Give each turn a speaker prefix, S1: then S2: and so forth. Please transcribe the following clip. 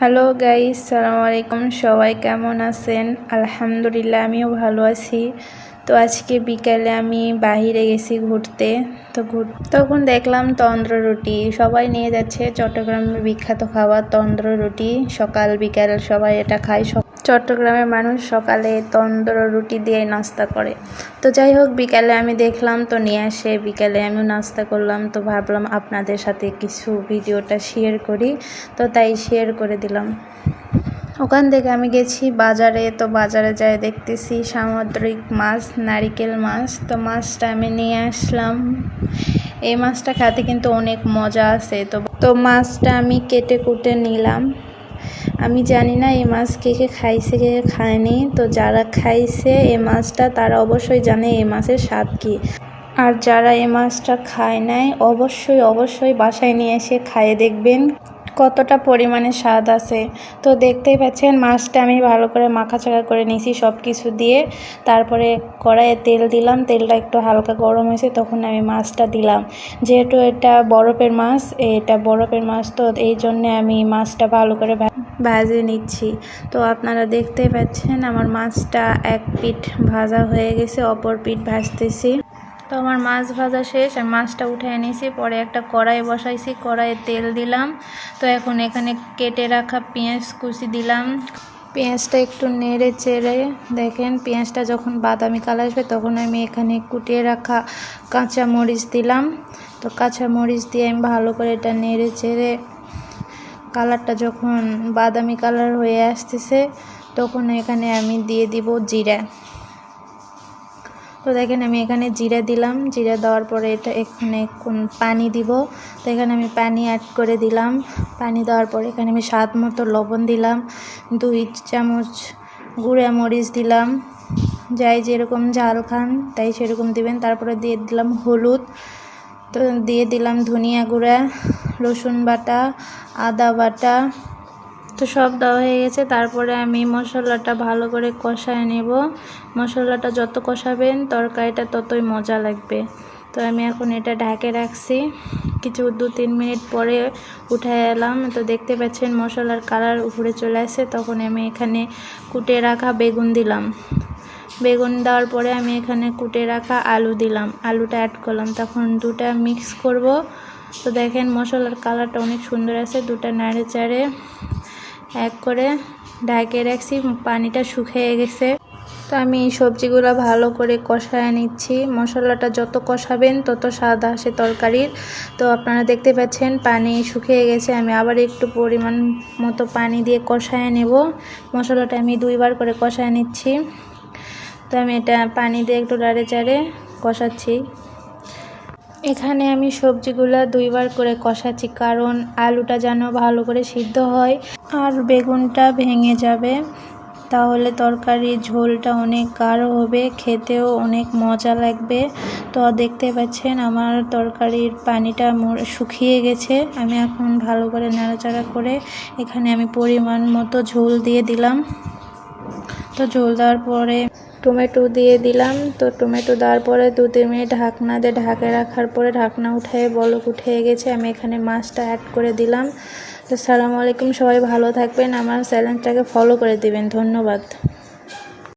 S1: Hello guys, সালামু আলাইকুম। সবাই কেমন আছেন? আলহামদুলিল্লাহ, আমিও ভালো আছি। তো আজকে বিকালে আমি বাহিরে গেছি ঘুরতে। তখন দেখলাম তন্দ্র রুটি সবাই নিয়ে যাচ্ছে। চট্টগ্রামের বিখ্যাত খাবার তন্দ্র রুটি। সকাল বিকাল সবাই এটা খায়। চট্টগ্রামের মানুষ সকালে তন্দ্র রুটি দিয়ে নাস্তা করে। তো যাই হোক, বিকালে আমি দেখলাম তো নিয়ে আসে, বিকালে আমিও নাস্তা করলাম। তো ভাবলাম আপনাদের সাথে কিছু ভিডিওটা শেয়ার করি, তো তাই শেয়ার করে দিলাম। ওখান থেকে আমি গেছি বাজারে। তো বাজারে যাই দেখতেছি সামুদ্রিক মাছ, নারিকেল মাছ। তো মাছটা আমি নিয়ে আসলাম। এই মাছটা খেতে কিন্তু অনেক মজা আছে। তো মাছটা আমি কেটে কুটে নিলাম। আমি জানি না এই মাছ কে কে খাইছে কে কে খায়নি। তো যারা খাইছে এই মাছটা তারা অবশ্যই জানে এই মাছের স্বাদ কী। আর যারা এই মাছটা খায় নাই অবশ্যই বাসায় নিয়ে এসে খাইয়ে দেখবেন কতটা পরিমাণে স্বাদ আছে। তো দেখতেই পাচ্ছেন মাছটা আমি ভালো করে মাখাচাকা করে নিয়েছি সব কিছু দিয়ে। তারপরে কড়াইয়ে তেল দিলাম, তেলটা একটু হালকা গরম হয়েছে তখন আমি মাছটা দিলাম। যেহেতু এটা বরফের মাছ, তো এই জন্যে আমি মাছটা ভালো করে ভাজে নিচ্ছি। তো আপনারা দেখতেই পাচ্ছেন আমার মাছটা এক পিঠ ভাজা হয়ে গেছে, অপর পিঠ ভাজতেছি। তো আমার মাছ ভাজা শেষ, আমি মাছটা উঠিয়ে নিয়েছি। পরে একটা কড়াই বসাইছি, কড়াইয়ে তেল দিলাম। তো এখন এখানে কেটে রাখা পেঁয়াজ কুচি দিলাম। পেঁয়াজটা একটু নেড়ে চেড়ে দেখেন, পেঁয়াজটা যখন বাদামি কালার আসবে তখন আমি এখানে কুটিয়ে রাখা কাঁচা মরিচ দিলাম। তো কাঁচা মরিচ দিয়ে আমি ভালো করে এটা নেড়ে চেড়ে কালারটা যখন বাদামি কালার হয়ে আসতেছে তখন এখানে আমি দিয়ে দিব জিরা। তো দেখেন আমি এখানে জিরা দিলাম। জিরা দেওয়ার পরে এটা এখানে পানি দিব। তো এখানে আমি পানি অ্যাড করে দিলাম। পানি দেওয়ার পরে এখানে আমি স্বাদ মতো লবণ দিলাম, 2 চামচ গুঁড়া মরিচ দিলাম। যাই যেরকম ঝাল খান তাই সেরকম দিবেন। তারপরে দিয়ে দিলাম হলুদ। তো দিয়ে দিলাম ধনিয়া গুঁড়া, রসুন বাটা, আদা বাটা। তো সব দেওয়া হয়ে গেছে। তারপরে আমি মশলাটা ভালো করে কষায় নেব। মশলাটা যত কষাবেন তরকারিটা ততই মজা লাগবে। তো আমি এখন এটা ঢাকে রাখছি। কিছু 2-3 মিনিট পরে উঠায় এলাম। তো দেখতে পাচ্ছেন মশলার কালার উপরে চলে আসে। তখন আমি এখানে কুটে রাখা বেগুন দিলাম। বেগুন দেওয়ার পরে আমি এখানে কুটে রাখা আলু দিলাম, আলুটা অ্যাড করলাম। তখন দুটা মিক্স করব। তো দেখেন মশলার কালারটা অনেক সুন্দর আছে। দুটা নাড়ে চাড়ে এক করে ঢাকে রাখছি, পানিটা শুকিয়ে গেছে। তো আমি এই সবজিগুলো ভালো করে কষায় নিচ্ছি। মশলাটা যত কষাবেন তত স্বাদ আসে তরকারির। তো আপনারা দেখতে পাচ্ছেন পানি শুকিয়ে গেছে। আমি আবার একটু পরিমাণ মতো পানি দিয়ে কষায় নেব। মশলাটা আমি 2 বার করে কষায় নিচ্ছি। তো আমি এটা পানি দিয়ে একটু নাড়ে চাড়ে কষাচ্ছি। এখানে আমি সবজিগুলো 2 বার করে কষাচ্ছি, কারণ আলুটা যেন ভালো করে সিদ্ধ হয় আর বেগুনটা ভেঙে যাবে, তাহলে তরকারির ঝোলটা অনেক গাঢ় হবে, খেতেও অনেক মজা লাগবে। তো দেখতে পাচ্ছেন আমার তরকারির পানিটা শুকিয়ে গেছে। আমি এখন ভালো করে নাড়াচাড়া করে এখানে আমি পরিমাণ মতো ঝোল দিয়ে দিলাম। তো ঝোল দেওয়ার পরে টমেটো দিয়ে দিলাম। তো টমেটো দেওয়ার পরে 2-3 মিনিট ঢাকনা দিয়ে ঢাকে রাখার পরে ঢাকনা উঠিয়ে বলক উঠে গেছে। আমি এখানে মাছটা অ্যাড করে দিলাম। তো আসসালামু আলাইকুম, সবাই ভালো থাকবেন, আমার চ্যানেলটাকে ফলো করে দিবেন। ধন্যবাদ।